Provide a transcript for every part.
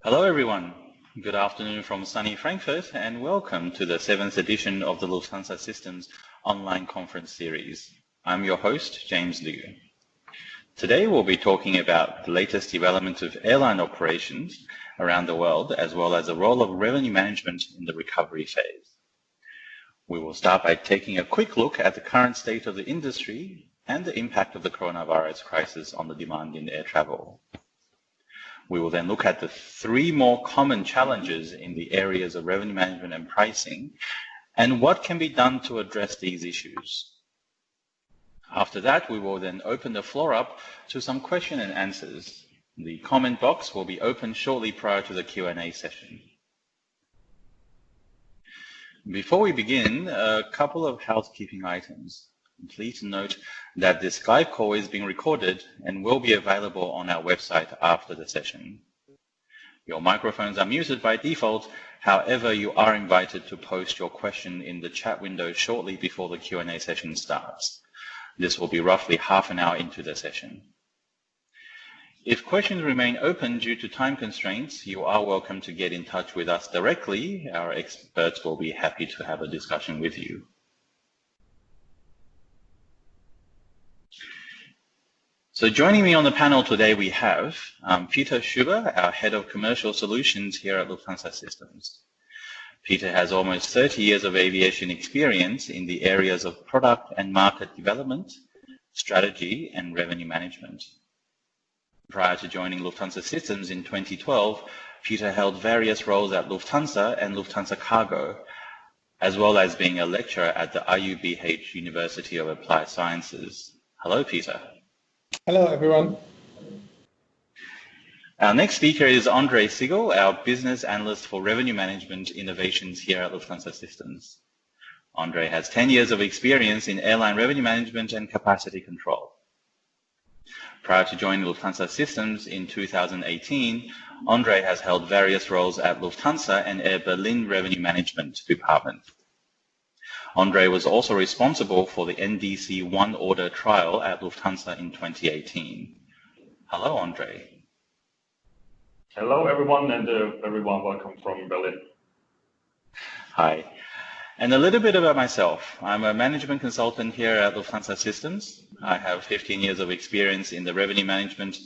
Hello everyone, good afternoon from sunny Frankfurt and welcome to the 7th edition of the Lufthansa Systems online conference series. I'm your host, James Liu. Today we'll be talking about the latest development of airline operations around the world as well as the role of revenue management in the recovery phase. We will start by taking a quick look at the current state of the industry and the impact of the coronavirus crisis on the demand in air travel. We will then look at the three more common challenges in the areas of revenue management and pricing and what can be done to address these issues. After that, we will then open the floor up to some question and answers. The comment box will be open shortly prior to the Q&A session. Before we begin, a couple of housekeeping items. Please note that this Skype call is being recorded and will be available on our website after the session. Your microphones are muted by default. However, you are invited to post your question in the chat window shortly before the Q&A session starts. This will be roughly half an hour into the session. If questions remain open due to time constraints, you are welcome to get in touch with us directly. Our experts will be happy to have a discussion with you. So joining me on the panel today, we have Peter Schuber, our Head of Commercial Solutions here at Lufthansa Systems. Peter has almost 30 years of aviation experience in the areas of product and market development, strategy, and revenue management. Prior to joining Lufthansa Systems in 2012, Peter held various roles at Lufthansa and Lufthansa Cargo, as well as being a lecturer at the IUBH University of Applied Sciences. Hello, Peter. Hello, everyone. Our next speaker is Andre Siegel, our business analyst for revenue management innovations here at Lufthansa Systems. Andre has 10 years of experience in airline revenue management and capacity control. Prior to joining Lufthansa Systems in 2018, Andre has held various roles at Lufthansa and Air Berlin Revenue Management Department. Andre was also responsible for the NDC one order trial at Lufthansa in 2018. Hello, Andre. Hello, everyone, and everyone welcome from Berlin. Hi. And a little bit about myself. I'm a management consultant here at Lufthansa Systems. I have 15 years of experience in the revenue management,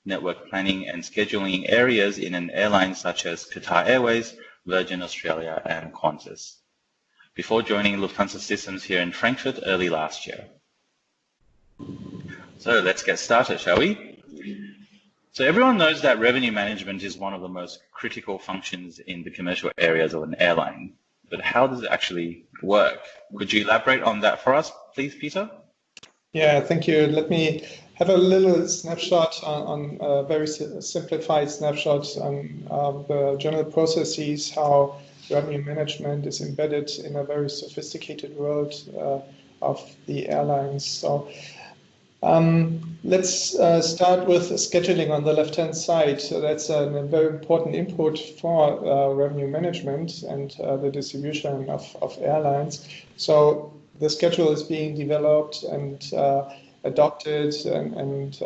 network planning, and scheduling areas in an airline such as Qatar Airways, Virgin Australia, and Qantas, before joining Lufthansa Systems here in Frankfurt early last year. So let's get started, shall we? So everyone knows that revenue management is one of the most critical functions in the commercial areas of an airline. But how does it actually work? Could you elaborate on that for us, please, Peter? Yeah, thank you. Let me have a little snapshot on a very simplified snapshot on the general processes, how revenue management is embedded in a very sophisticated world of the airlines. So let's start with scheduling on the left-hand side. So that's a very important input for revenue management and the distribution of airlines. So the schedule is being developed and adopted, and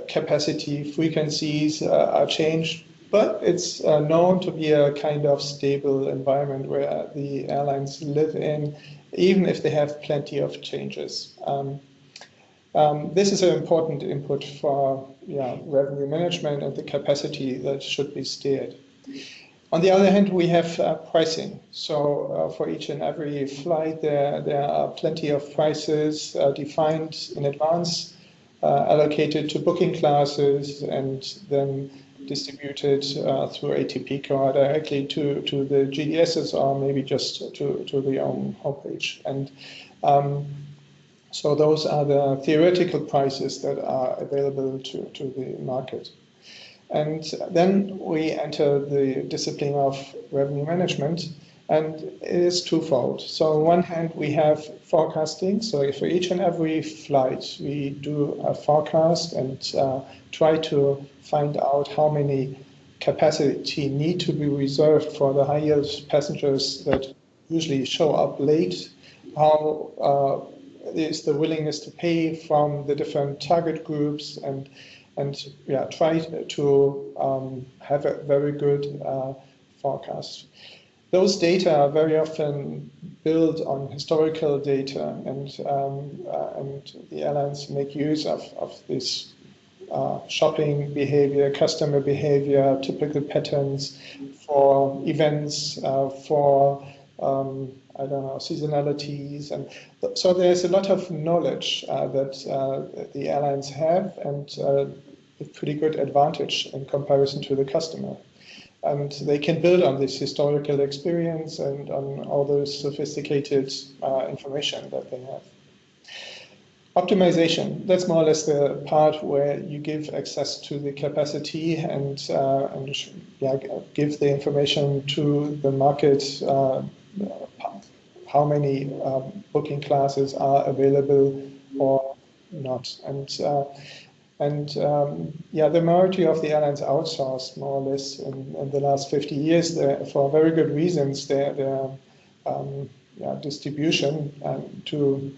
capacity frequencies are changed. But it's known to be a kind of stable environment where the airlines live in, even if they have plenty of changes. This is an important input for revenue management and the capacity that should be steered. On the other hand, we have pricing. So for each and every flight, there are plenty of prices defined in advance, allocated to booking classes, and then distributed through ATP or directly to the GDSs, or maybe just to the own homepage. And so those are the theoretical prices that are available to the market. And then we enter the discipline of revenue management, and it is twofold. So on one hand, we have forecasting. So for each and every flight, we do a forecast and try to find out how many capacity need to be reserved for the high-yield passengers that usually show up late, how is the willingness to pay from the different target groups, and try to have a very good forecast. Those data are very often built on historical data, and the airlines make use of this shopping behavior, customer behavior, typical patterns for events, for I don't know, seasonalities, and so there's a lot of knowledge that the airlines have, and a pretty good advantage in comparison to the customer. And they can build on this historical experience and on all those sophisticated information that they have. Optimization, that's more or less the part where you give access to the capacity and give the information to the market, how many booking classes are available or not. And the majority of the airlines outsourced more or less in the last 50 years for very good reasons their distribution to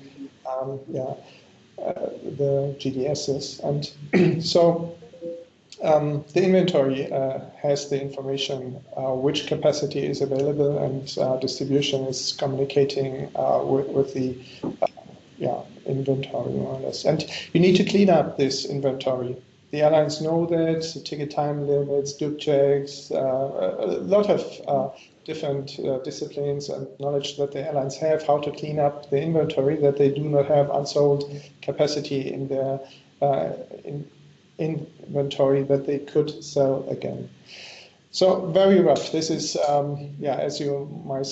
the GDSs. And so the inventory has the information which capacity is available, and distribution is communicating with the inventory more or less. And you need to clean up this inventory. The airlines know that, ticket time limits, dupe checks, a lot of different disciplines and knowledge that the airlines have, how to clean up the inventory, that they do not have unsold capacity in their inventory that they could sell again. So very rough. This is, as you might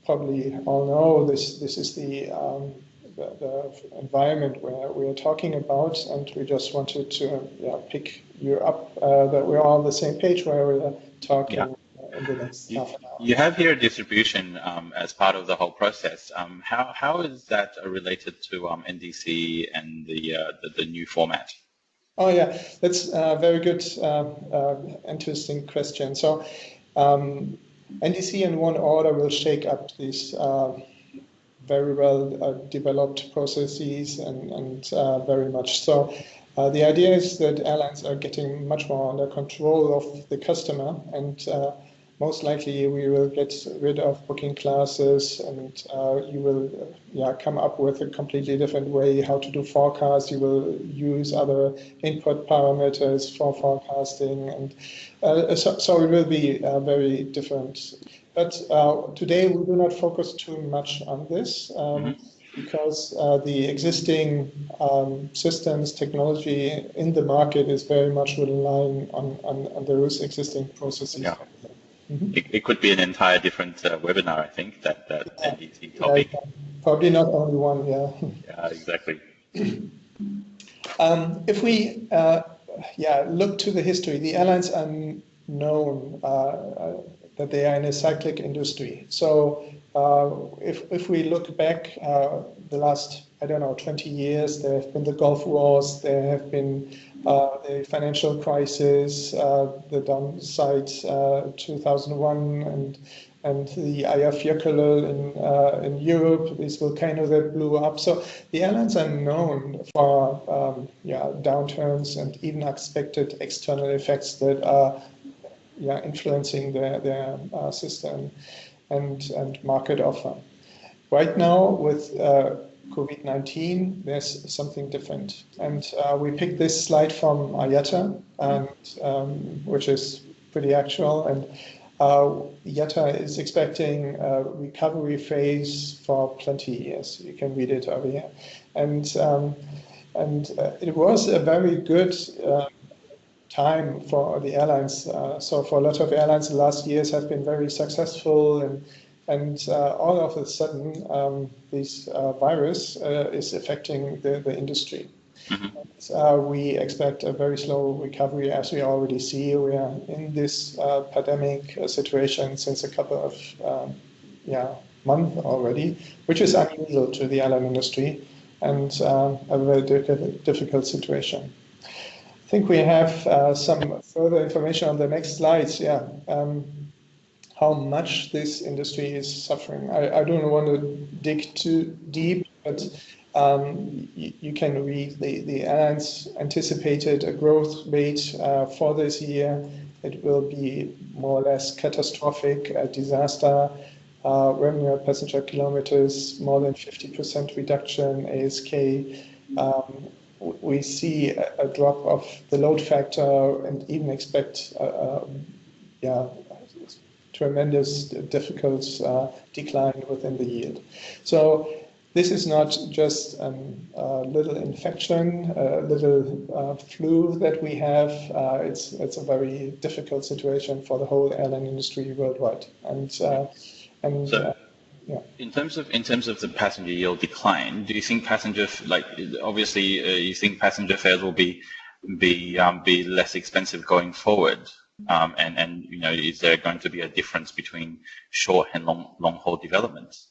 probably all know, this is the environment where we are talking about, and we just wanted to pick you up that we're all on the same page where we're talking in the next half an hour. You have here distribution as part of the whole process. How is that related to NDC and the new format? Oh yeah, that's a very good, interesting question. So NDC in one order will shake up these very well developed processes and very much so. The idea is that airlines are getting much more under control of the customer, and most likely we will get rid of booking classes, and you will come up with a completely different way how to do forecasts. You will use other input parameters for forecasting, and so it will be very different. But today we do not focus too much on this because the existing systems, technology in the market is very much relying on those existing processes. Yeah. It could be an entire different webinar, I think, that NDC topic. Probably not only one, Yeah, exactly. If we look to the history, the airlines are known that they are in a cyclic industry. So if we look back the last, 20 years, there have been the Gulf Wars, there have been the financial crisis, the downside 2001, and the Eyjafjallajökull in Europe, this volcano that blew up. So the airlines are known for downturns and even expected external effects that are influencing their system and market offer. Right now with COVID-19, there's something different. And we picked this slide from IATA, and which is pretty actual. And IATA is expecting a recovery phase for plenty of years. You can read it over here. And it was a very good time for the airlines. So for a lot of airlines, the last years have been very successful, and all of a sudden, this virus is affecting the industry. Mm-hmm. We expect a very slow recovery, as we already see. We are in this pandemic situation since a couple of months already, which is unusual to the airline industry, and a very difficult situation. I think we have some further information on the next slides. How much this industry is suffering. I don't want to dig too deep, but you can read the airlines anticipated a growth rate for this year. It will be more or less catastrophic, a disaster. Revenue passenger kilometers, more than 50% reduction, ASK. We see a drop of the load factor and even expect tremendous difficult decline within the yield. So this is not just a little infection, a little flu that we have. It's a very difficult situation for the whole airline industry worldwide. In terms of the passenger yield decline, do you think you think passenger fares will be less expensive going forward? And is there going to be a difference between short and long haul developments?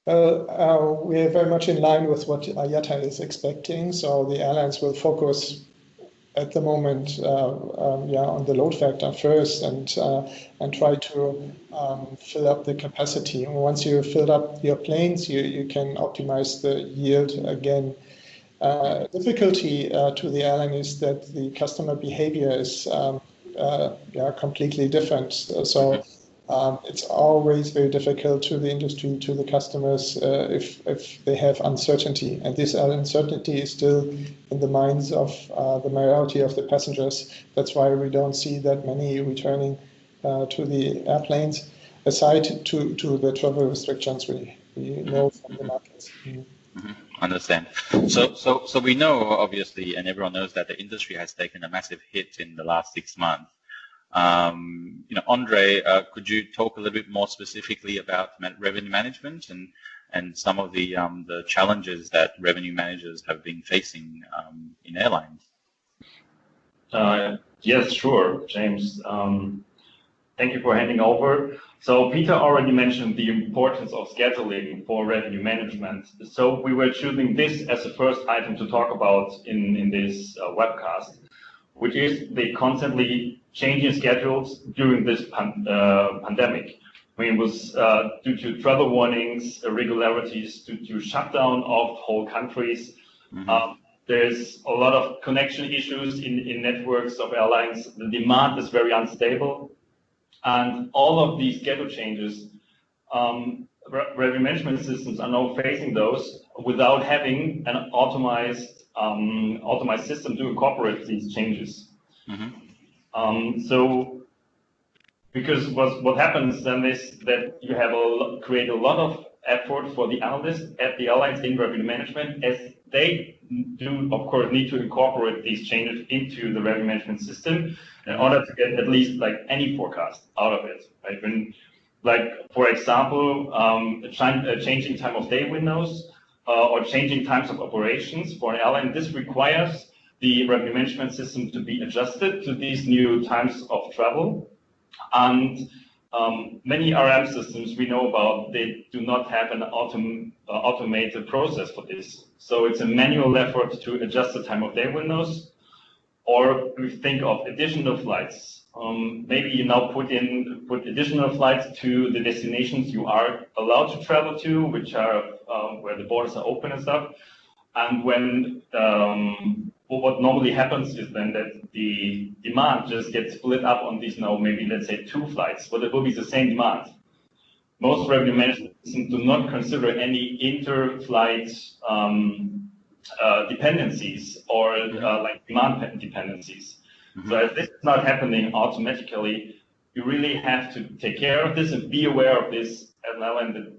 We are very much in line with what IATA is expecting. So the airlines will focus at the moment, on the load factor first, and try to fill up the capacity. And once you fill up your planes, you can optimize the yield again. Difficulty to the airline is that the customer behavior is completely different. So it's always very difficult to the industry, to the customers, if they have uncertainty. And this uncertainty is still in the minds of the majority of the passengers. That's why we don't see that many returning to the airplanes, aside to the travel restrictions we know from the markets. Mm-hmm. Understand. So we know, obviously, and everyone knows that the industry has taken a massive hit in the last 6 months. Andre, could you talk a little bit more specifically about revenue management and some of the challenges that revenue managers have been facing in airlines? Yes, sure, James. Thank you for handing over. So Peter already mentioned the importance of scheduling for revenue management. So we were choosing this as the first item to talk about in this webcast, which is the constantly changing schedules during this pandemic. I mean, it was due to travel warnings, irregularities, due to shutdown of whole countries. Mm-hmm. There's a lot of connection issues in networks of airlines. The demand is very unstable. And all of these schedule changes, revenue management systems are now facing those without having an automized system to incorporate these changes. Mm-hmm. So, because what happens then is that you have create a lot of effort for the analysts at the airlines in revenue management, as they do, of course, need to incorporate these changes into the revenue management system in order to get at least like any forecast out of it. Right? When, like, for example, changing time of day windows or changing times of operations for an airline, this requires the revenue management system to be adjusted to these new times of travel. And many RM systems we know about, they do not have an automated process for this. So it's a manual effort to adjust the time of day windows. Or we think of additional flights. Maybe you now put additional flights to the destinations you are allowed to travel to, which are where the borders are open and stuff. And when what normally happens is then that the demand just gets split up on these now, maybe let's say 2 flights, but it will be the same demand. Most revenue management systems do not consider any inter-flight dependencies or like demand dependencies. Mm-hmm. So if this is not happening automatically, you really have to take care of this and be aware of this as well, and that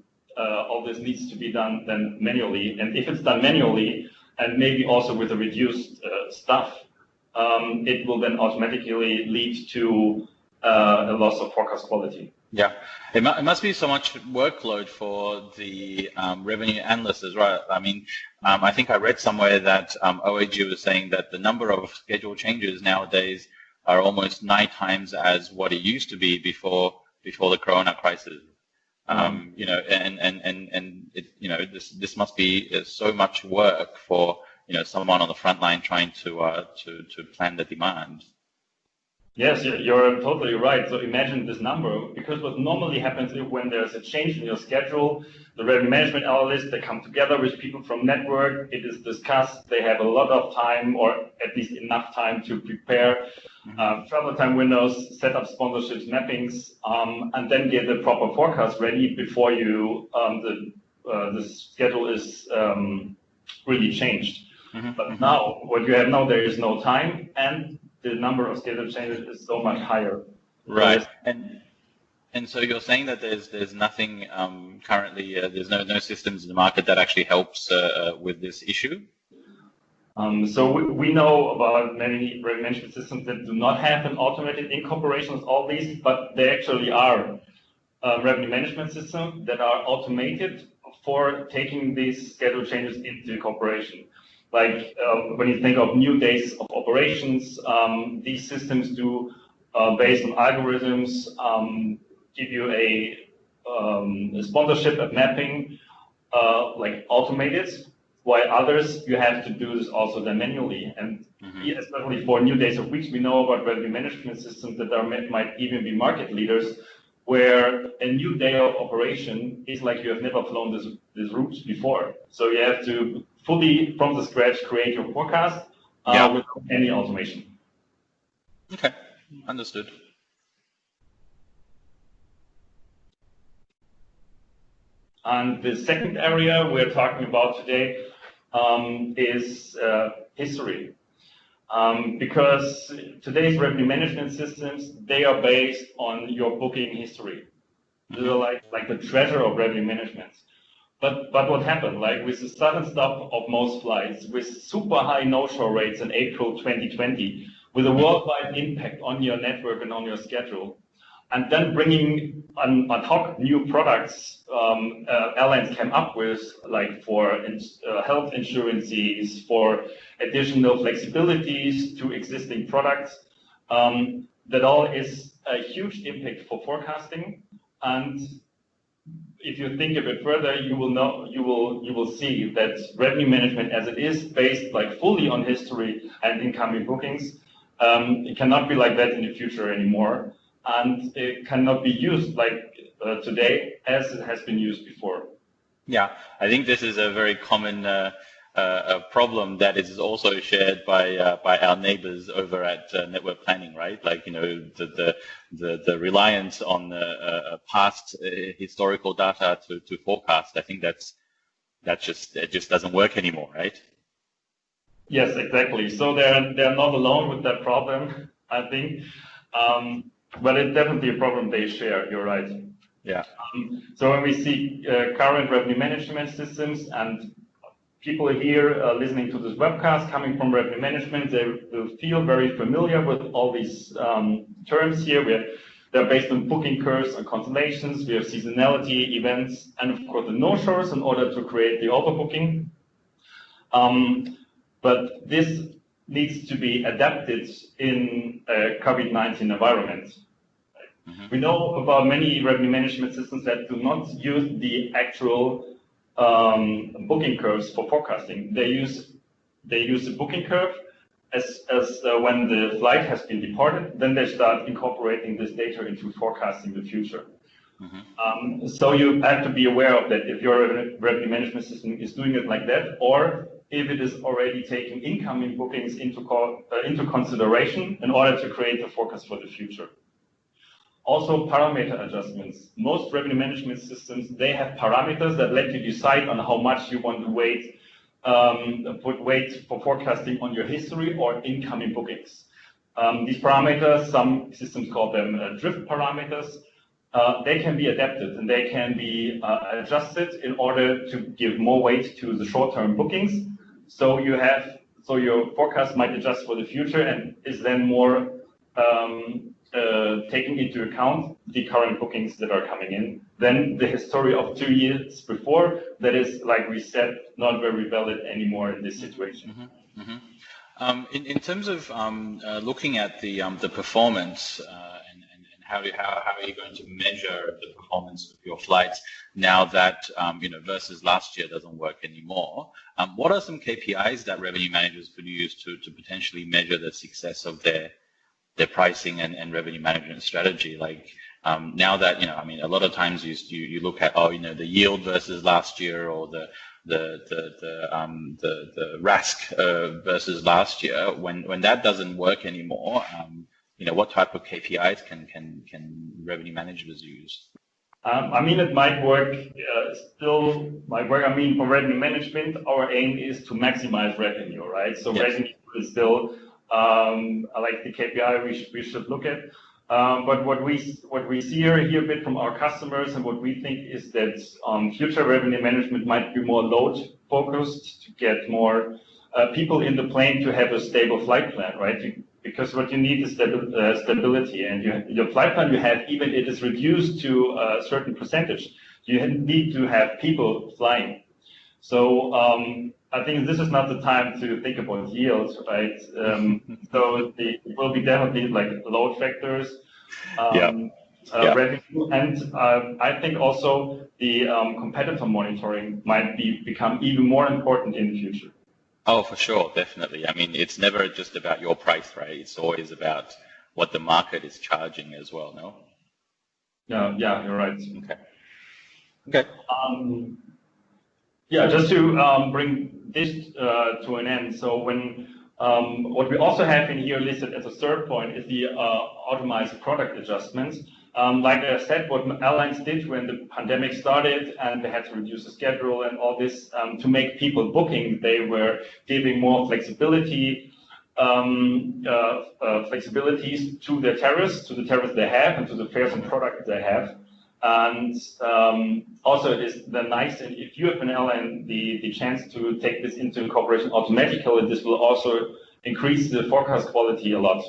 all this needs to be done then manually. And if it's done manually, and maybe also with a reduced staff, it will then automatically lead to a loss of forecast quality. Yeah, it must be so much workload for the revenue analysts as well. I mean, I think I read somewhere that OAG was saying that the number of schedule changes nowadays are almost 9 times as what it used to be before the Corona crisis. And this must be so much work for someone on the front line trying to plan the demand. Yes, you're totally right. So imagine this number, because what normally happens is when there's a change in your schedule, the revenue management analysts, they come together with people from network, it is discussed, they have a lot of time, or at least enough time to prepare travel time windows, set up sponsorships, mappings, and then get the proper forecast ready before you the schedule is really changed. But now, what you have now, there is no time, and the number of schedule changes is so much higher. Right. And so you're saying that there's nothing currently, there's no systems in the market that actually helps with this issue? So we know about many revenue management systems that do not have an automated incorporation of all these, but they actually are revenue management systems that are automated for taking these schedule changes into incorporation. Like when you think of new days of operations, these systems do, based on algorithms, give you a sponsorship, a mapping, like automated, while others, you have to do this also then manually. And especially for new days of weeks, we know about revenue management systems that might even be market leaders, where a new day of operation is like you have never flown this route before. So you have to fully, from the scratch, create your forecast without any automation. Okay, understood. And the second area we're talking about today is history. Because today's revenue management systems, they are based on your booking history. They're like the treasure of revenue management. But what happened? Like with the sudden stop of most flights, with super high no-show rates in April 2020, with a worldwide impact on your network and on your schedule, and then bringing ad hoc new products airlines came up with, like for health insurances, for additional flexibilities to existing products. That all is a huge impact for forecasting. And if you think a bit further, you will see that revenue management, as it is based like fully on history and incoming bookings, it cannot be like that in the future anymore. And it cannot be used like today as it has been used before. Yeah, I think this is a very common problem that is also shared by our neighbors over at network planning, right? Like, you know, the reliance on past historical data to forecast. I think it just doesn't work anymore, right? Yes, exactly. So they're not alone with that problem, I think. But it's definitely a problem they share, you're right. Yeah. So when we see current revenue management systems, and people here listening to this webcast coming from revenue management, they will feel very familiar with all these terms here. They're based on booking curves and constellations. We have seasonality, events, and of course the no-shows in order to create the overbooking. But this needs to be adapted in a COVID-19 environment. We know about many revenue management systems that do not use the actual booking curves for forecasting. They use the booking curve as when the flight has been departed, then they start incorporating this data into forecasting the future. So you have to be aware of that if your revenue management system is doing it like that, or if it is already taking incoming bookings into consideration in order to create a forecast for the future. Also, parameter adjustments. Most revenue management systems, they have parameters that let you decide on how much you want to put weight for forecasting on your history or incoming bookings. These parameters, some systems call them drift parameters. They can be adapted and they can be adjusted in order to give more weight to the short-term bookings. So your forecast might adjust for the future and is then more taking into account the current bookings that are coming in, then the history of 2 years before, that is, like we said, not very valid anymore in this situation. In terms of looking at the performance and how are you going to measure the performance of your flights now that versus last year doesn't work anymore? What are some KPIs that revenue managers could use to potentially measure the success of their their pricing and revenue management strategy. Like now that, I mean, a lot of times you look at, the yield versus last year, or the RASK versus last year. When that doesn't work anymore, what type of KPIs can revenue managers use? I mean, it might work, still might work. I mean, for revenue management, our aim is to maximize revenue, right? So yes. Revenue is still like the KPI we should look at. But what we see here a bit from our customers, and what we think is that future revenue management might be more load focused, to get more people in the plane to have a stable flight plan, right? Because what you need is stability, and your flight plan you have, even it is reduced to a certain percentage, you need to have people flying. So I think this is not the time to think about yields, right? So it will be definitely like load factors, revenue, and I think also the competitor monitoring might become even more important in the future. Oh, for sure, definitely. I mean, it's never just about your price, right? It's always about what the market is charging as well, no? Yeah, you're right. Okay. Yeah, just to bring this to an end. So when what we also have in here listed as a third point is the automized product adjustments. Like I said, what airlines did when the pandemic started and they had to reduce the schedule and all this to make people booking, they were giving more flexibility, flexibilities to the tariffs they have, and to the fares and products they have. And also it is then nice, and if you have an airline the chance to take this into incorporation automatically, this will also increase the forecast quality a lot.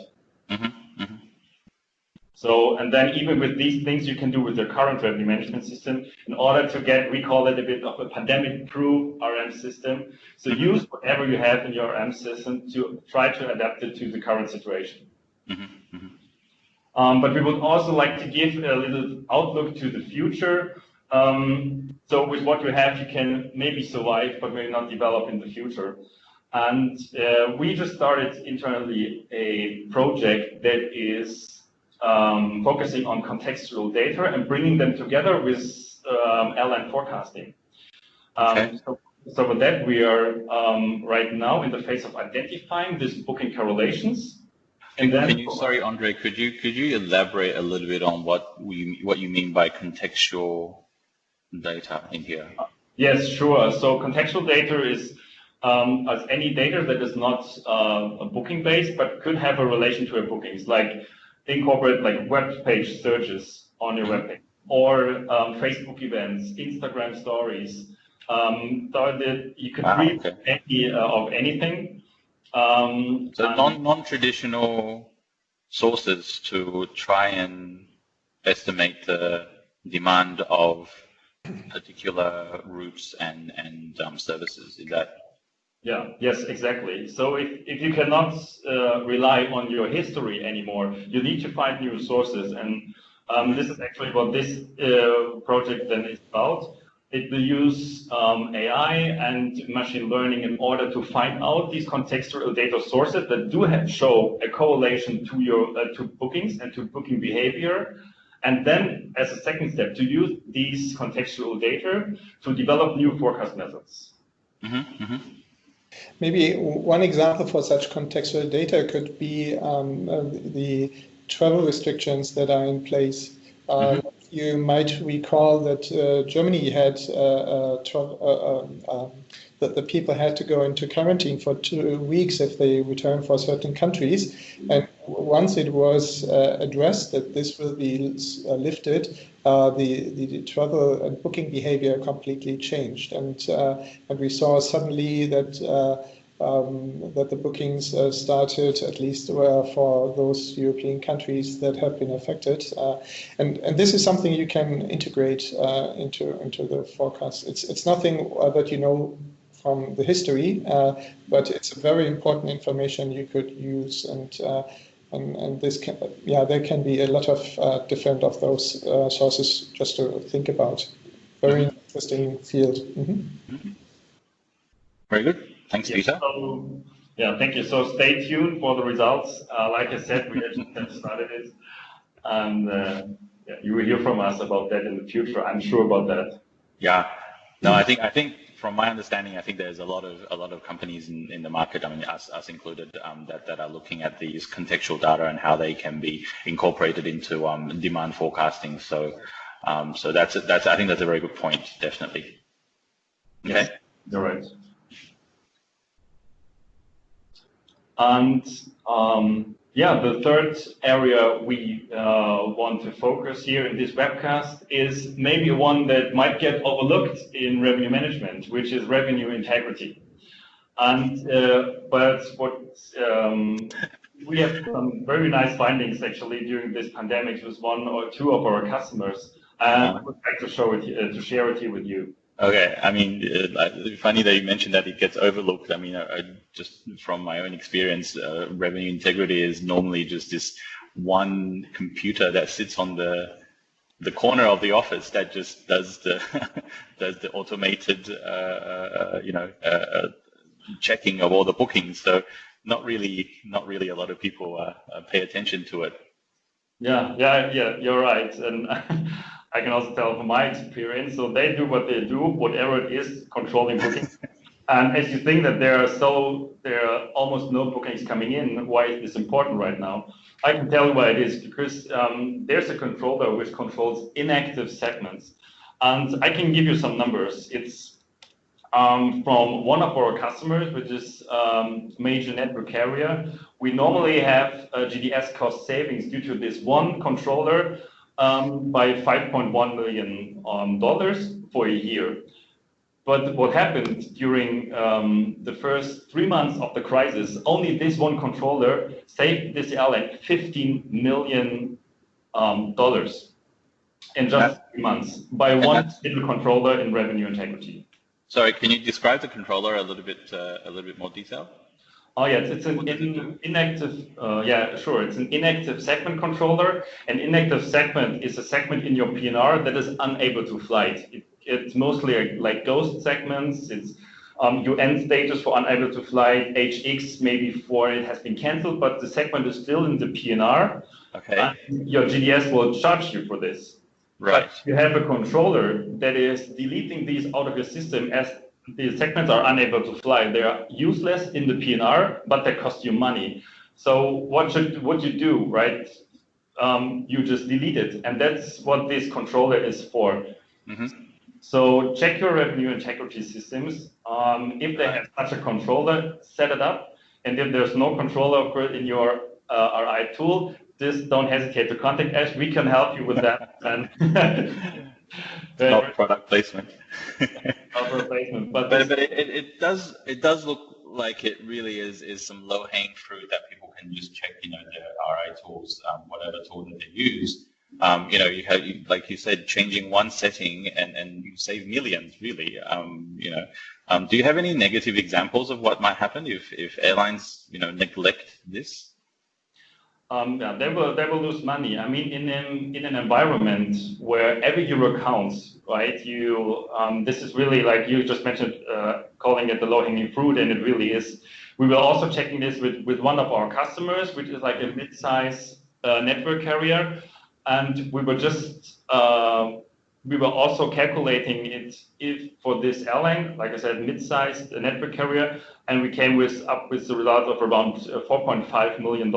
So, and then even with these things you can do with your current revenue management system in order to we call it a bit of a pandemic-proof RM system. So use whatever you have in your RM system to try to adapt it to the current situation. But we would also like to give a little outlook to the future. So with what you have, you can maybe survive, but maybe not develop in the future. And we just started internally a project that is focusing on contextual data and bringing them together with airline forecasting. So with that, we are right now in the phase of identifying these booking correlations. And then, sorry, Andre, could you elaborate a little bit on what you mean by contextual data in here? Yes, sure. So contextual data is as any data that is not booking based, but could have a relation to a bookings, like incorporate like web page searches on your web page, or Facebook events, Instagram stories. So that you could read any of anything. So non-traditional sources to try and estimate the demand of particular routes and services. Is that? Yeah, yes, exactly. So if you cannot rely on your history anymore, you need to find new sources. And this is actually what this project then is about. It will use AI and machine learning in order to find out these contextual data sources that do show a correlation to your to bookings and to booking behavior. And then, as a second step, to use these contextual data to develop new forecast methods. Maybe one example for such contextual data could be the travel restrictions that are in place. You might recall that Germany had that the people had to go into quarantine for 2 weeks if they return for certain countries. And once it was addressed that this will be lifted, the travel and booking behavior completely changed, and we saw suddenly that that the bookings started, at least for those European countries that have been affected, and this is something you can integrate into the forecast. It's nothing that you know from the history, but it's very important information you could use, and this can, there can be a lot of different of those sources just to think about. Very interesting field. Very good. Thanks, Peter. Yeah, thank you. So stay tuned for the results. Like I said, we just have started it, and yeah, you will hear from us about that in the future. I'm sure about that. Yeah. No, I think from my understanding, I think there's a lot of companies in the market, I mean, us included, that are looking at these contextual data and how they can be incorporated into demand forecasting. So that's I think that's a very good point, definitely. Okay. Yes, you're right. And yeah, the third area we want to focus here in this webcast is maybe one that might get overlooked in revenue management, which is revenue integrity. And but what we have some very nice findings actually during this pandemic with one or two of our customers, and I would like to share it here with you. Okay, I mean, funny that you mentioned that it gets overlooked. I mean, I just from my own experience, revenue integrity is normally just this one computer that sits on the corner of the office that just does the does the automated checking of all the bookings. So not really a lot of people pay attention to it. Yeah, you're right, and I can also tell from my experience. So they do what they do, whatever it is, controlling bookings. And as you think that there are almost no bookings coming in, why is this important right now? I can tell you why it is, because there's a controller which controls inactive segments. And I can give you some numbers. It's from one of our customers, which is major network carrier. We normally have GDS cost savings due to this one controller by $5.1 million for a year. But what happened during the first 3 months of the crisis, only this one controller saved this airline $15 million in just 3 months by one single controller in revenue integrity. Sorry, can you describe the controller a little bit more detail? Oh yes, it's an inactive. Yeah, sure. It's an inactive segment controller. An inactive segment is a segment in your PNR that is unable to fly. It's mostly like ghost segments. It's your end status for unable to fly, HX maybe for it has been cancelled, but the segment is still in the PNR. Okay. And your GDS will charge you for this. Right. But you have a controller that is deleting these out of your system as the segments are unable to fly. They are useless in the PNR, but they cost you money. So what you do, right? You just delete it, and that's what this controller is for. Mm-hmm. So check your revenue integrity systems. If they have such a controller, set it up. And if there's no controller of course in your RI tool, just don't hesitate to contact us. We can help you with that. And not product placement. Not replacement, but it does look like it really is some low hanging fruit that people can just check, their RI tools, whatever tool that they use. You have, like you said, changing one setting and you save millions, really. Do you have any negative examples of what might happen if airlines, neglect this? Yeah, they will lose money. I mean, in an environment where every euro counts, right? This is really like you just mentioned, calling it the low-hanging fruit, and it really is. We were also checking this with one of our customers, which is like a mid-size network carrier, and we were also calculating it if for this airline, like I said, mid-sized network carrier, and we came up with the result of around $4.5 million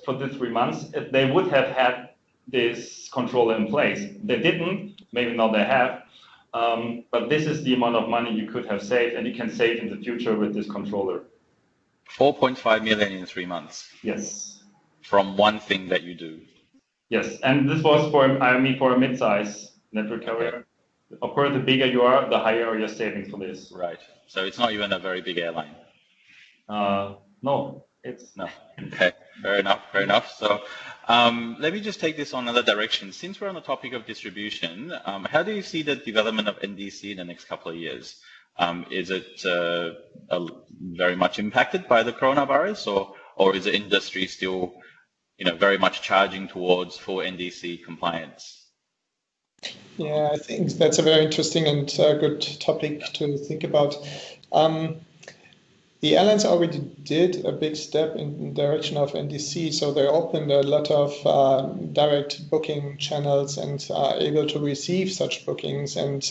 for the 3 months. If they would have had this controller in place, they didn't. Maybe now they have, but this is the amount of money you could have saved, and you can save in the future with this controller. 4.5 million in 3 months. Yes. From one thing that you do. Yes, and this was for a mid-size network carrier. Okay. Of course, the bigger you are, the higher your savings for this. Right. So it's not even a very big airline. No, it's no. Okay, fair enough. So let me just take this on another direction. Since we're on the topic of distribution, how do you see the development of NDC in the next couple of years? Is it very much impacted by the coronavirus, or is the industry still, very much charging towards full NDC compliance? Yeah, I think that's a very interesting and good topic to think about. The airlines already did a big step in the direction of NDC, so they opened a lot of direct booking channels and are able to receive such bookings. And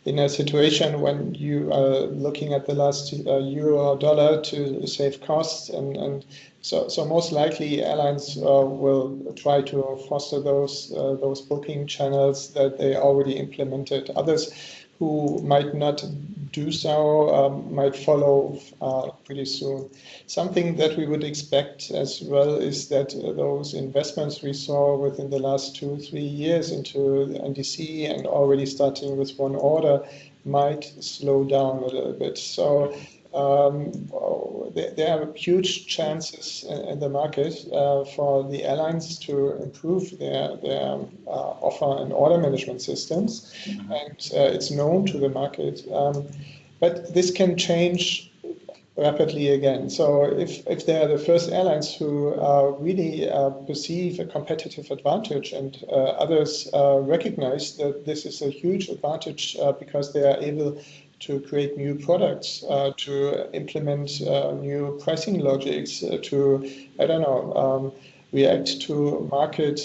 in a situation when you are looking at the last euro or dollar to save costs, and so most likely airlines will try to foster those booking channels that they already implemented. Others who might not do so might follow pretty soon. Something that we would expect as well is that those investments we saw within the last 2-3 years into NDC and already starting with one order might slow down a little bit. So there are huge chances in the market for the airlines to improve their offer and order management systems, and it's known to the market. But this can change rapidly again. So if they are the first airlines who really perceive a competitive advantage, and others recognize that this is a huge advantage because they are able to create new products, to implement new pricing logics, to, I don't know, react to market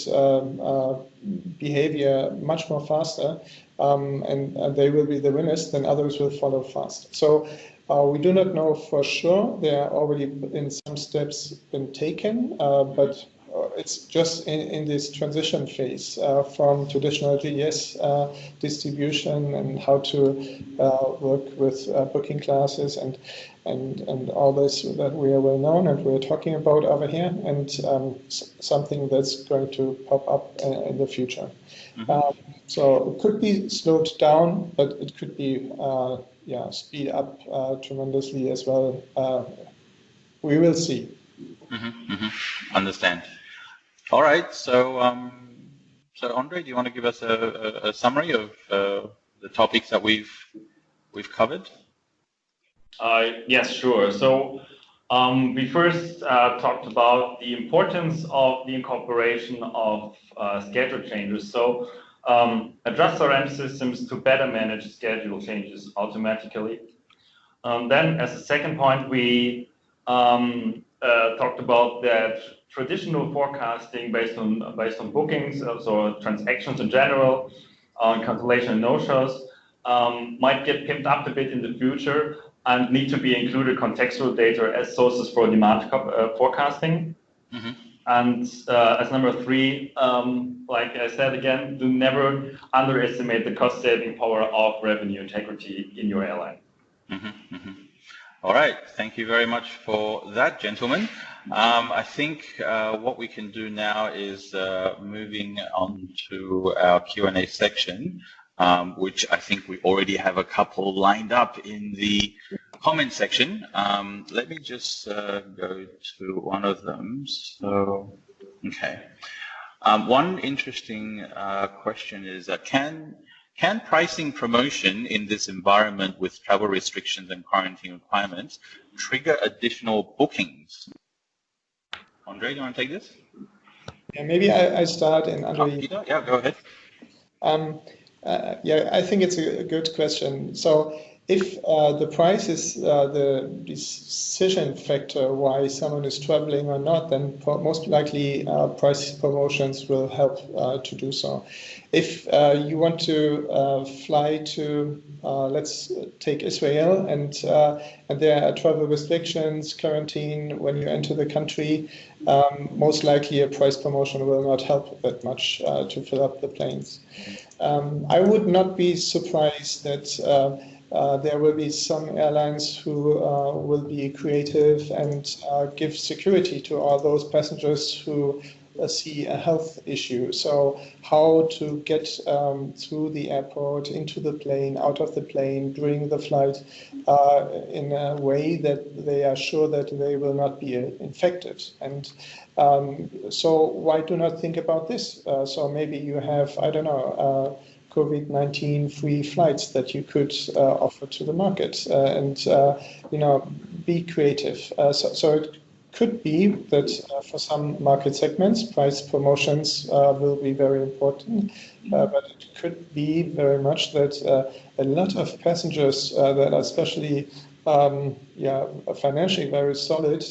behavior much more faster, and they will be the winners, then others will follow fast. So we do not know for sure. There are already in some steps been taken, but it's just in this transition phase from traditional GDS distribution and how to work with booking classes and all this that we are well known and we're talking about over here, and something that's going to pop up in the future. So it could be slowed down, but it could be speed up tremendously as well. We will see. Understand. All right. So, Andre, do you want to give us a summary of the topics that we've covered? Yes, sure. So we first talked about the importance of the incorporation of schedule changes. So adjust our end systems to better manage schedule changes automatically. Then, as a second point, we talked about that traditional forecasting based on bookings, so transactions in general, cancellation and no-shows, might get pimped up a bit in the future and need to be included contextual data as sources for demand forecasting. And as number 3, like I said again, do never underestimate the cost-saving power of revenue integrity in your airline. All right, thank you very much for that, gentlemen. I think what we can do now is moving on to our Q&A section, which I think we already have a couple lined up in the comment section. Let me just go to one of them. So, okay. One interesting question is that can pricing promotion in this environment with travel restrictions and quarantine requirements trigger additional bookings? Andre, do you want to take this? Yeah, maybe I start, and Andre. Peter? Yeah, go ahead. I think it's a good question. So if the price is the decision factor why someone is traveling or not, then most likely price promotions will help to do so. If you want to fly to, let's take Israel, and there are travel restrictions, quarantine when you enter the country, most likely a price promotion will not help that much to fill up the planes. I would not be surprised that there will be some airlines who will be creative and give security to all those passengers who see a health issue. So how to get through the airport, into the plane, out of the plane, during the flight, in a way that they are sure that they will not be infected. And so why do not think about this? So maybe you have, I don't know, COVID-19 free flights that you could offer to the market, and be creative. So it could be that for some market segments, price promotions will be very important, but it could be very much that a lot of passengers that are especially financially very solid,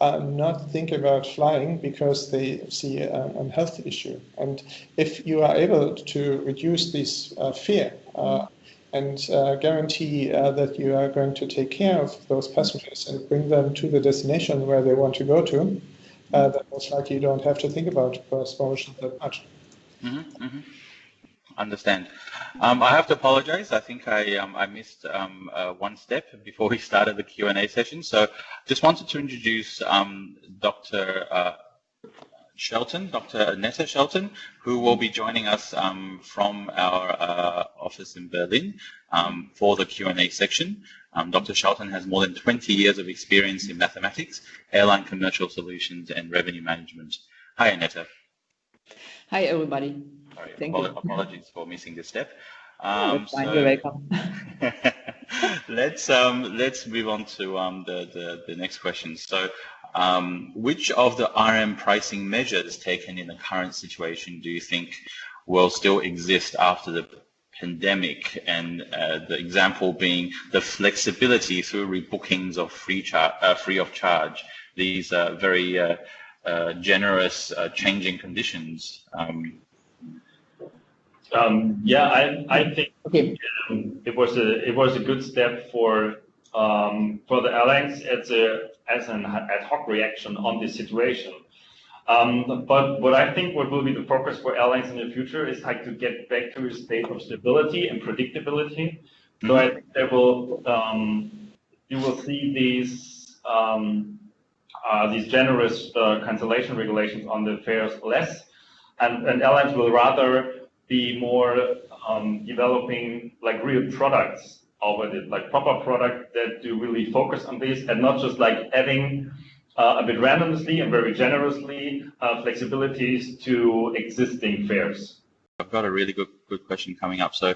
not think about flying because they see a health issue. And if you are able to reduce this fear and guarantee that you are going to take care of those passengers and bring them to the destination where they want to go to, then most likely you don't have to think about promotion that much. Understand. I have to apologize. I think I missed one step before we started the Q&A session. So just wanted to introduce Dr. Shelton, Dr. Netta Shelton, who will be joining us from our office in Berlin for the Q&A section. Dr. Shelton has more than 20 years of experience in mathematics, airline commercial solutions, and revenue management. Hi, Netta. Hi, everybody. Sorry, Thank you. apologies for missing this step. That's fine. You're welcome. Let's move on to the next question. So, which of the RM pricing measures taken in the current situation do you think will still exist after the pandemic? And the example being the flexibility through rebookings of free of charge. These very generous changing conditions. I think it was a good step for the airlines as an ad hoc reaction on this situation. But what I think what will be the focus for airlines in the future is like to get back to a state of stability and predictability. So I think there will you will see these generous cancellation regulations on the fares less, and airlines will rather be more developing like real products over it, like proper products that do really focus on this and not just like adding a bit randomly and very generously flexibilities to existing fares. I've got a really good question coming up. So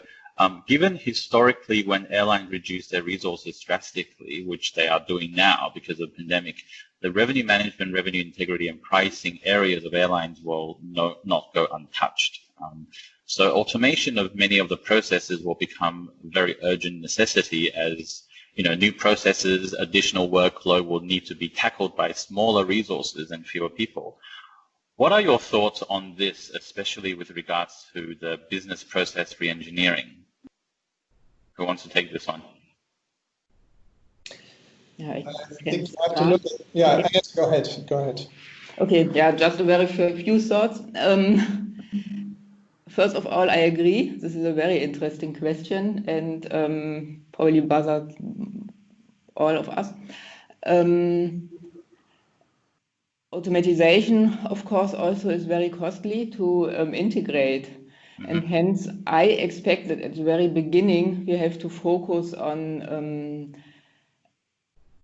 given historically when airlines reduce their resources drastically, which they are doing now because of the pandemic, the revenue management, revenue integrity, and pricing areas of airlines will not go untouched. So automation of many of the processes will become a very urgent necessity as new processes, additional workload will need to be tackled by smaller resources and fewer people. What are your thoughts on this, especially with regards to the business process re-engineering? Who wants to take this one? Yeah, I think you have to look at, I guess go ahead. Okay, just a very few thoughts. First of all, I agree. This is a very interesting question and probably bothered all of us. Automatization, of course, also is very costly to integrate. And hence, I expect that at the very beginning, we have to focus on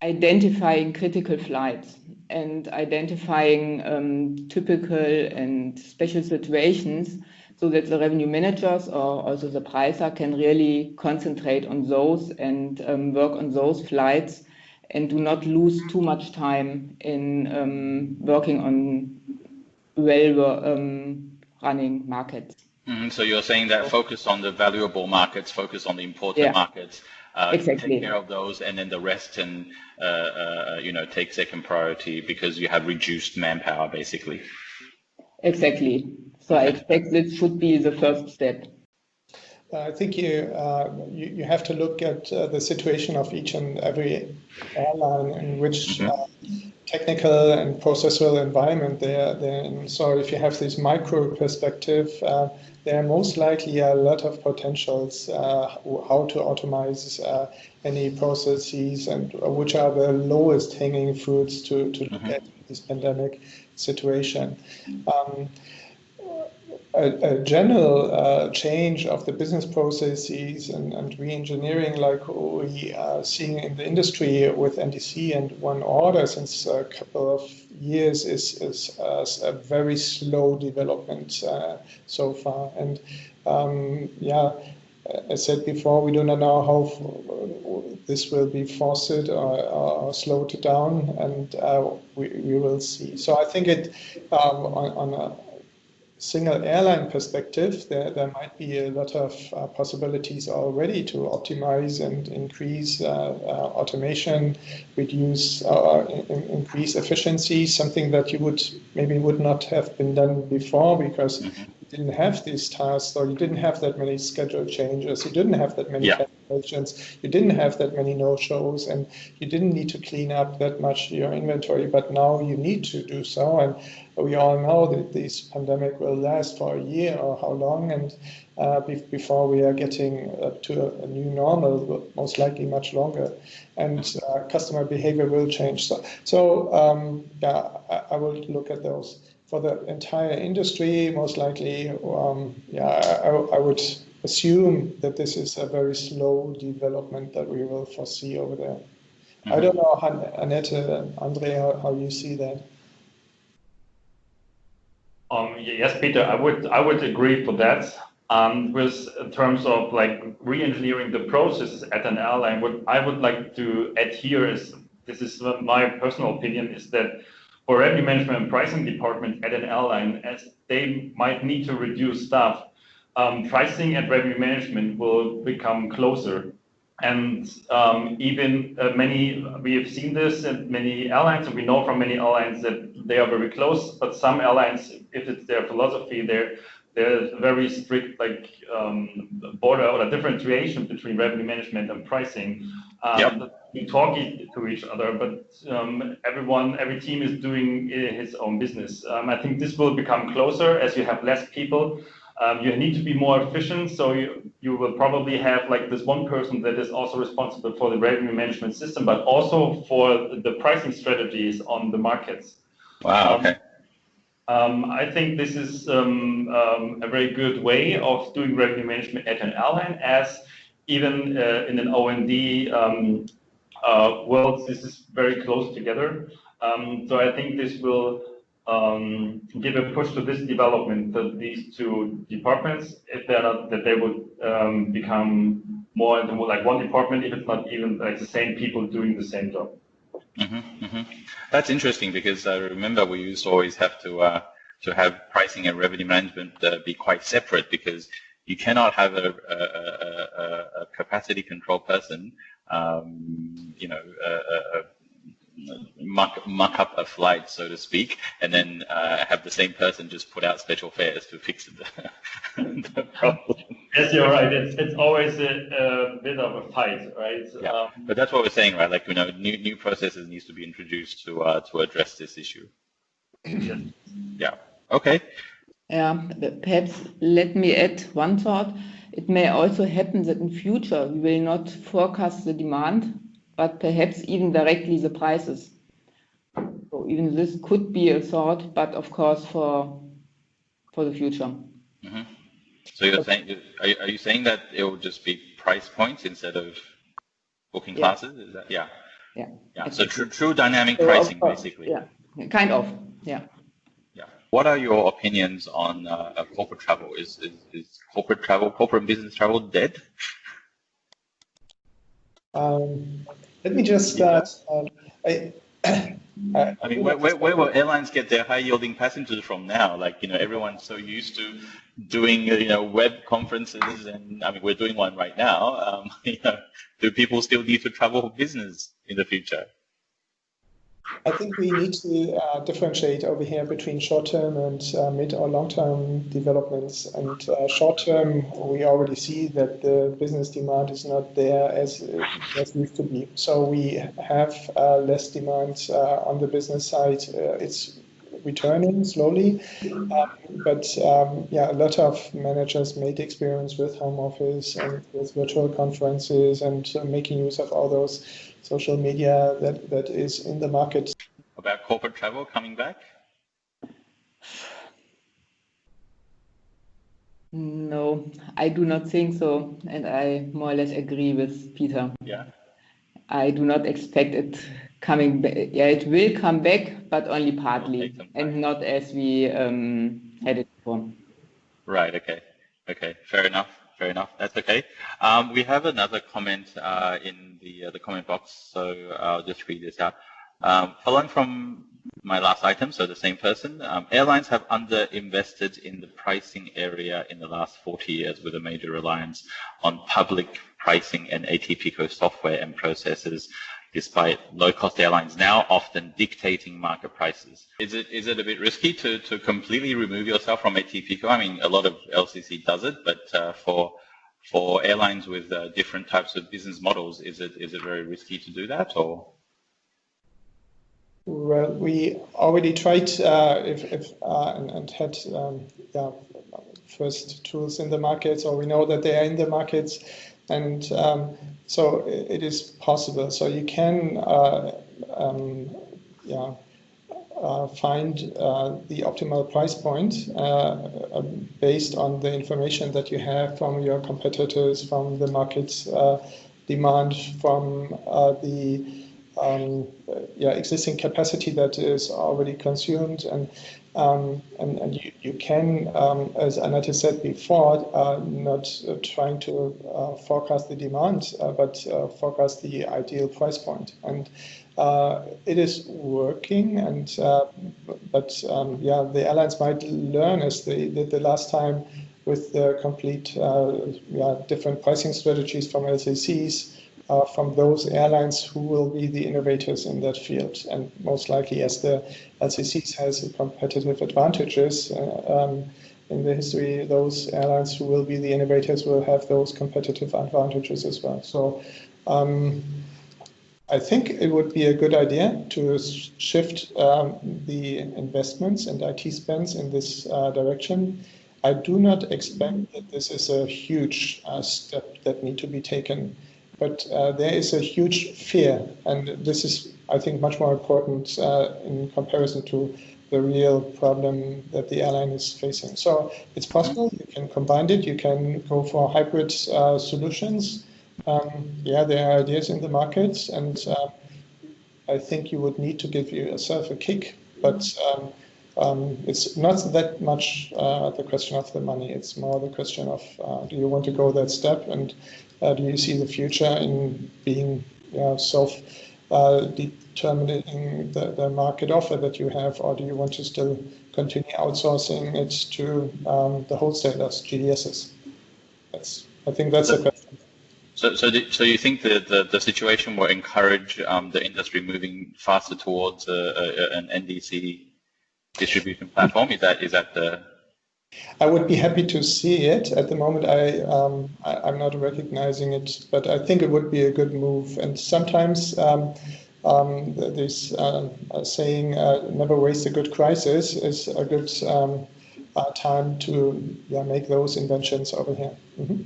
identifying critical flights and identifying typical and special situations so that the revenue managers or also the pricer can really concentrate on those and work on those flights and do not lose too much time in working on running markets. So you're saying that focus on the valuable markets, focus on the important markets, exactly. Take care of those, and then the rest can, take second priority because you have reduced manpower, basically. Exactly. So I expect this should be the first step. I think you have to look at the situation of each and every airline in which technical and processual environment they're in. So if you have this micro perspective, there are most likely a lot of potentials how to automate any processes and which are the lowest hanging fruits to look at this pandemic situation. A general change of the business processes and re-engineering like we are seeing in the industry with NDC and One Order since a couple of years is a very slow development so far. And as said before, we do not know how this will be fostered or slowed down, and we will see. So I think it single airline perspective, there might be a lot of possibilities already to optimize and increase automation, reduce increase efficiency, something that you would not have been done before because you didn't have these tasks, or you didn't have that many schedule changes, you didn't have that many cancellations, you didn't have that many no-shows, and you didn't need to clean up that much your inventory, but now you need to do so. And we all know that this pandemic will last for a year or how long, and before we are getting to a new normal, most likely much longer, and customer behavior will change. So I would look at those. For the entire industry, most likely, I would assume that this is a very slow development that we will foresee over there. I don't know, Annette, Andre, how you see that. Yes, Peter, I would agree for that. With in terms of like re-engineering the processes at an airline, what I would like to add here is, this is my personal opinion, is that for revenue management and pricing department at an airline, as they might need to reduce staff, pricing and revenue management will become closer. And even we have seen this in many airlines, and we know from many airlines that they are very close, but some airlines, if it's their philosophy, there's a very strict border or a differentiation between revenue management and pricing. We talk to each other, but every team is doing his own business. I think this will become closer as you have less people. You need to be more efficient, so you will probably have like this one person that is also responsible for the revenue management system, but also for the pricing strategies on the markets. Wow, okay. I think this is a very good way of doing revenue management at an airline, as even in an O&D world, this is very close together. So I think this will give a push to this development, that these two departments, if they're not, that they would become more like one department, if it's not even like the same people doing the same job. That's interesting, because I remember we used to always have to have pricing and revenue management be quite separate, because you cannot have a capacity control person, muck up a flight, so to speak, and then have the same person just put out special fares to fix the problem. Yes, you're right. It's always a bit of a fight, right? Yeah, but that's what we're saying, right? Like, new processes needs to be introduced to address this issue. Yeah. Okay. Yeah, perhaps let me add one thought. It may also happen that in future we will not forecast the demand, but perhaps even directly the prices. So even this could be a thought, but of course for the future. So you're saying, are you saying that it will just be price points instead of booking classes? Is that yeah. So true dynamic pricing, basically. Yeah, kind of. Yeah. What are your opinions on corporate travel? Is corporate business travel dead? Let me just start. I mean, where will airlines get their high-yielding passengers from now? Like, everyone's so used to doing, web conferences, and I mean, we're doing one right now. Do people still need to travel for business in the future? I think we need to differentiate over here between short-term and mid or long-term developments. And short-term, we already see that the business demand is not there as it used to be. So we have less demand on the business side. It's returning slowly, but a lot of managers made experience with home office and with virtual conferences and making use of all those social media that is in the market. About corporate travel coming back? No, I do not think so, and I more or less agree with Peter. Yeah. I do not expect it coming back. Yeah, it will come back, but only partly, and not as we had it before. Right. Okay. Fair enough. That's okay. We have another comment in the comment box, so I'll just read this out. Following from my last item, so the same person. Airlines have underinvested in the pricing area in the last 40 years with a major reliance on public pricing and ATPCO software and processes, despite low-cost airlines now often dictating market prices. Is it a bit risky to completely remove yourself from ATPCO? I mean, a lot of LCC does it, but for airlines with different types of business models, is it very risky to do that, or? Well, we already tried and had first tools in the markets, or we know that they are in the markets, and so it is possible. So you can find the optimal price point based on the information that you have from your competitors, from the market's demand, from the existing capacity that is already consumed, and you can, as Annette said before, not trying to forecast the demand, but forecast the ideal price point. And it is working, and but the airlines might learn, as they did the last time, with the complete different pricing strategies from LCCs. From those airlines who will be the innovators in that field, and most likely, as the LCCs has competitive advantages in the history, those airlines who will be the innovators will have those competitive advantages as well. So I think it would be a good idea to shift the investments and IT spends in this direction. I do not expect that this is a huge step that need to be taken. But there is a huge fear, and this is, I think, much more important in comparison to the real problem that the airline is facing. So it's possible, you can combine it, you can go for hybrid solutions. There are ideas in the markets, and I think you would need to give yourself a kick, but it's not that much the question of the money, it's more the question of do you want to go that step, and do you see the future in being self-determining the market offer that you have, or do you want to still continue outsourcing it to the wholesalers, GDSs? I think that's the question. So you think that the situation will encourage the industry moving faster towards an NDC distribution platform? Is that the? I would be happy to see it. At the moment, I'm not recognizing it, but I think it would be a good move. And sometimes this saying, never waste a good crisis, is a good time to make those inventions over here. Mm-hmm.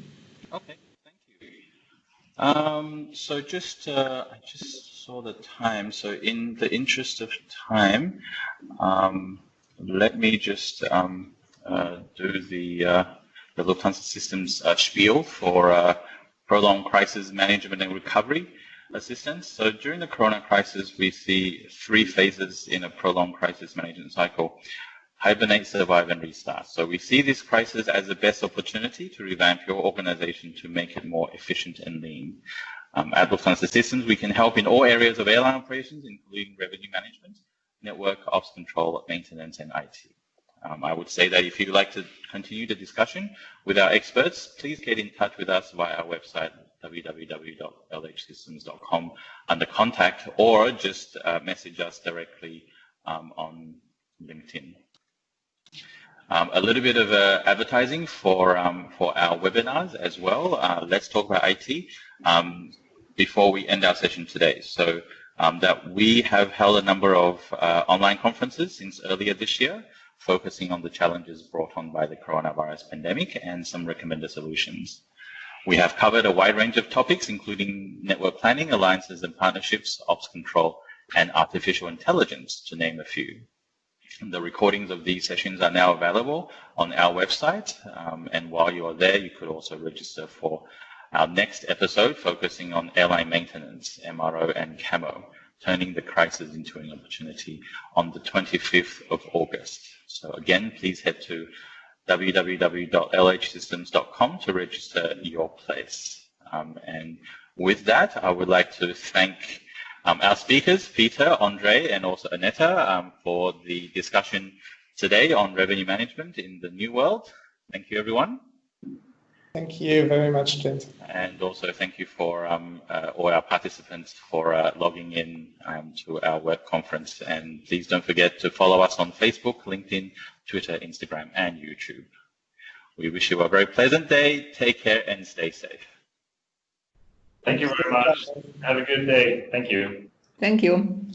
Okay, thank you. So I just saw the time. So in the interest of time, let me just do the Lufthansa Systems spiel for prolonged crisis management and recovery assistance. So during the corona crisis, we see 3 phases in a prolonged crisis management cycle: hibernate, survive, and restart. So we see this crisis as the best opportunity to revamp your organization to make it more efficient and lean. At Lufthansa Systems, we can help in all areas of airline operations, including revenue management, network, ops control, maintenance, and IT. I would say that if you'd like to continue the discussion with our experts, please get in touch with us via our website, www.lhsystems.com, under contact, or just message us directly on LinkedIn. A little bit of advertising for our webinars as well. Let's talk about IT before we end our session today. So that we have held a number of online conferences since earlier this year, focusing on the challenges brought on by the coronavirus pandemic and some recommended solutions. We have covered a wide range of topics, including network planning, alliances and partnerships, ops control, and artificial intelligence, to name a few. The recordings of these sessions are now available on our website, and while you are there, you could also register for our next episode, focusing on airline maintenance, MRO, and CAMO, turning the crisis into an opportunity, on the 25th of August. So again, please head to www.lhsystems.com to register your place. And with that, I would like to thank Our speakers, Peter, Andre, and also Aneta, for the discussion today on revenue management in the new world. Thank you, everyone. Thank you very much, James. And also thank you for all our participants for logging in to our web conference. And please don't forget to follow us on Facebook, LinkedIn, Twitter, Instagram, and YouTube. We wish you a very pleasant day. Take care and stay safe. Thank you very much. Have a good day. Thank you. Thank you.